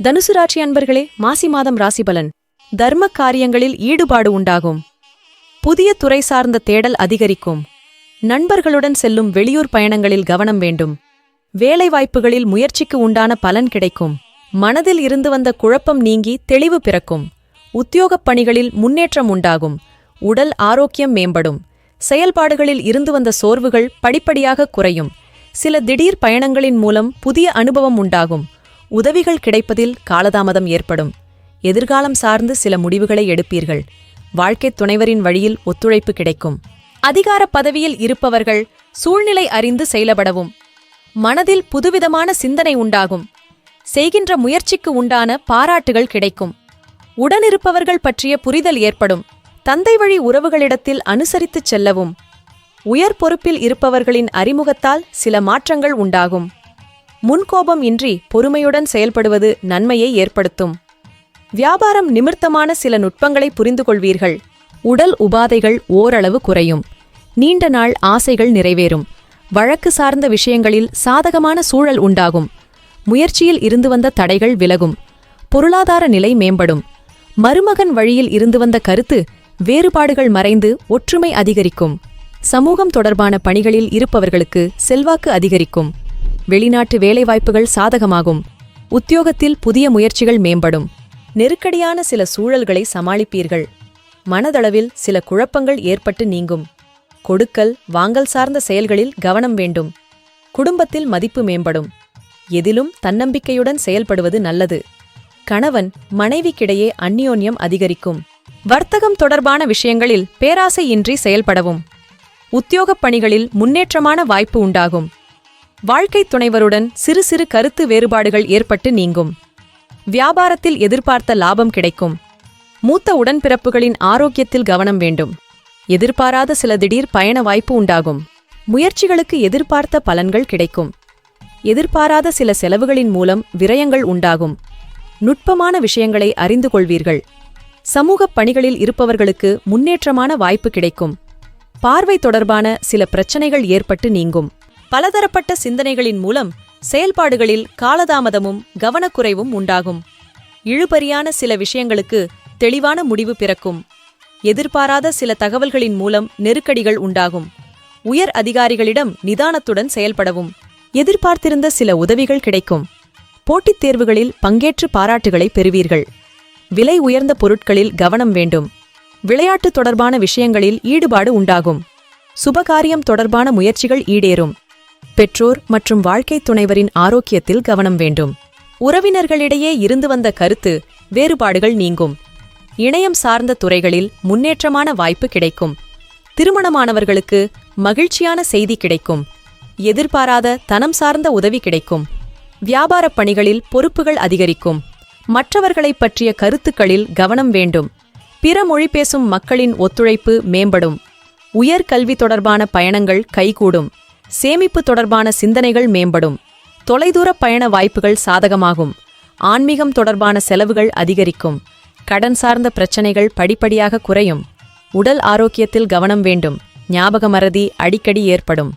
தனுசு ராசி அன்பர்களே, மாசி மாதம் ராசிபலன். தர்ம காரியங்களில் ஈடுபாடு உண்டாகும். புதிய துறை சார்ந்த தேடல் அதிகரிக்கும். நண்பர்களுடன் செல்லும் வெளியூர் பயணங்களில் கவனம் வேண்டும். வேலைவாய்ப்புகளில் முயற்சிக்கு உண்டான பலன் கிடைக்கும். மனதில் இருந்து வந்த குழப்பம் நீங்கி தெளிவு பிறக்கும். உத்தியோகப் பணிகளில் முன்னேற்றம் உண்டாகும். உடல் ஆரோக்கியம் மேம்படும். செயல்பாடுகளில் இருந்து வந்த சோர்வுகள் படிப்படியாக குறையும். சில திடீர் பயணங்களின் மூலம் புதிய அனுபவம் உண்டாகும். உதவிகள் கிடைப்பதில் காலதாமதம் ஏற்படும். எதிர்காலம் சார்ந்து சில முடிவுகளை எடுப்பீர்கள். வாழ்க்கைத் துணைவரின் வழியில் ஒத்துழைப்பு கிடைக்கும். அதிகார பதவியில் இருப்பவர்கள் சூழ்நிலை அறிந்து செயல்படவும். மனதில் புதுவிதமான சிந்தனை உண்டாகும். செய்கின்ற முயற்சிக்கு உண்டான பாராட்டுகள் கிடைக்கும். உடனிருப்பவர்கள் பற்றிய புரிதல் ஏற்படும். தந்தை வழி உறவுகளிடத்தில் அனுசரித்துச் செல்லவும். உயர் பொறுப்பில் இருப்பவர்களின் அறிமுகத்தால் சில மாற்றங்கள் உண்டாகும். முன்கோபம் இன்றி பொறுமையுடன் செயல்படுவது நன்மையை ஏற்படுத்தும். வியாபாரம் நிமித்தமான சில நுட்பங்களை புரிந்து கொள்வீர்கள். உடல் உபாதைகள் ஓரளவு குறையும். நீண்ட நாள் ஆசைகள் நிறைவேறும். வழக்கு சார்ந்த விஷயங்களில் சாதகமான சூழல் உண்டாகும். முயற்சியில் இருந்து வந்த தடைகள் விலகும். பொருளாதார நிலை மேம்படும். மருமகன் வழியில் இருந்து வந்த கருத்து வேறுபாடுகள் மறைந்து ஒற்றுமை அதிகரிக்கும். சமூகம் தொடர்பான பணிகளில் இருப்பவர்களுக்கு செல்வாக்கு அதிகரிக்கும். வெளிநாட்டு வேலைவாய்ப்புகள் சாதகமாகும். உத்தியோகத்தில் புதிய முயற்சிகள் மேம்படும். நெருக்கடியான சில சூழல்களை சமாளிப்பீர்கள். மனதளவில் சில குழப்பங்கள் ஏற்பட்டு நீங்கும். கொடுக்கல் வாங்கல் சார்ந்த செயல்களில் கவனம் வேண்டும். குடும்பத்தில் மதிப்பு மேம்படும். எதிலும் தன்னம்பிக்கையுடன் செயல்படுவது நல்லது. கணவன் மனைவிக்கிடையே அந்யோன்யம் அதிகரிக்கும். வர்த்தகம் தொடர்பான விஷயங்களில் பேராசையின்றி செயல்படவும். உத்தியோகப் பணிகளில் முன்னேற்றமான வாய்ப்பு உண்டாகும். வாழ்க்கைத் துணைவருடன் சிறு சிறு கருத்து வேறுபாடுகள் ஏற்பட்டு நீங்கும். வியாபாரத்தில் எதிர்பார்த்த லாபம் கிடைக்கும். மூத்த உடன்பிறப்புகளின் ஆரோக்கியத்தில் கவனம் வேண்டும். எதிர்பாராத சில திடீர் பயண வாய்ப்பு உண்டாகும். முயற்சிகளுக்கு எதிர்பார்த்த பலன்கள் கிடைக்கும். எதிர்பாராத சில செலவுகளின் மூலம் விரயங்கள் உண்டாகும். நுட்பமான விஷயங்களை அறிந்து கொள்வீர்கள். சமூகப் பணிகளில் இருப்பவர்களுக்கு முன்னேற்றமான வாய்ப்பு கிடைக்கும். பார்வை தொடர்பான சில பிரச்சனைகள் ஏற்பட்டு நீங்கும். பலதரப்பட்ட சிந்தனைகளின் மூலம் செயல்பாடுகளில் காலதாமதமும் கவனக்குறைவும் உண்டாகும். இழுபறியான சில விஷயங்களுக்கு தெளிவான முடிவு பிறக்கும். எதிர்பாராத சில தகவல்களின் மூலம் நெருக்கடிகள் உண்டாகும். உயர் அதிகாரிகளிடம் நிதானத்துடன் செயல்படவும். எதிர்பார்த்திருந்த சில உதவிகள் கிடைக்கும். போட்டித் தேர்வுகளில் பங்கேற்று பாராட்டுகளை பெறுவீர்கள். விலை உயர்ந்த பொருட்களில் கவனம் வேண்டும். விளையாட்டு தொடர்பான விஷயங்களில் ஈடுபாடு உண்டாகும். சுபகாரியம் தொடர்பான முயற்சிகள் ஈடேறும். பெற்றோர் மற்றும் வாழ்க்கைத் துணைவரின் ஆரோக்கியத்தில் கவனம் வேண்டும். உறவினர்களிடையே இருந்து வந்த கருத்து வேறுபாடுகள் நீங்கும். இணையம் சார்ந்த துறைகளில் முன்னேற்றமான வாய்ப்பு கிடைக்கும். திருமணமானவர்களுக்கு மகிழ்ச்சியான செய்தி கிடைக்கும். எதிர்பாராத தனம் சார்ந்த உதவி கிடைக்கும். வியாபாரப் பணிகளில் பொறுப்புகள் அதிகரிக்கும். மற்றவர்களைப் பற்றிய கருத்துக்களில் கவனம் வேண்டும். பிற மொழி பேசும் மக்களின் ஒத்துழைப்பு மேம்படும். உயர்கல்வி தொடர்பான பயணங்கள் கைகூடும். சேமிப்பு தொடர்பான சிந்தனைகள் மேம்படும். தொலைதூர பயண வாய்ப்புகள் சாதகமாகும். ஆன்மீகம் தொடர்பான செலவுகள் அதிகரிக்கும். கடன் சார்ந்த பிரச்சனைகள் படிப்படியாக குறையும். உடல் ஆரோக்கியத்தில் கவனம் வேண்டும். ஞாபக மறதி அடிக்கடி ஏற்படும்.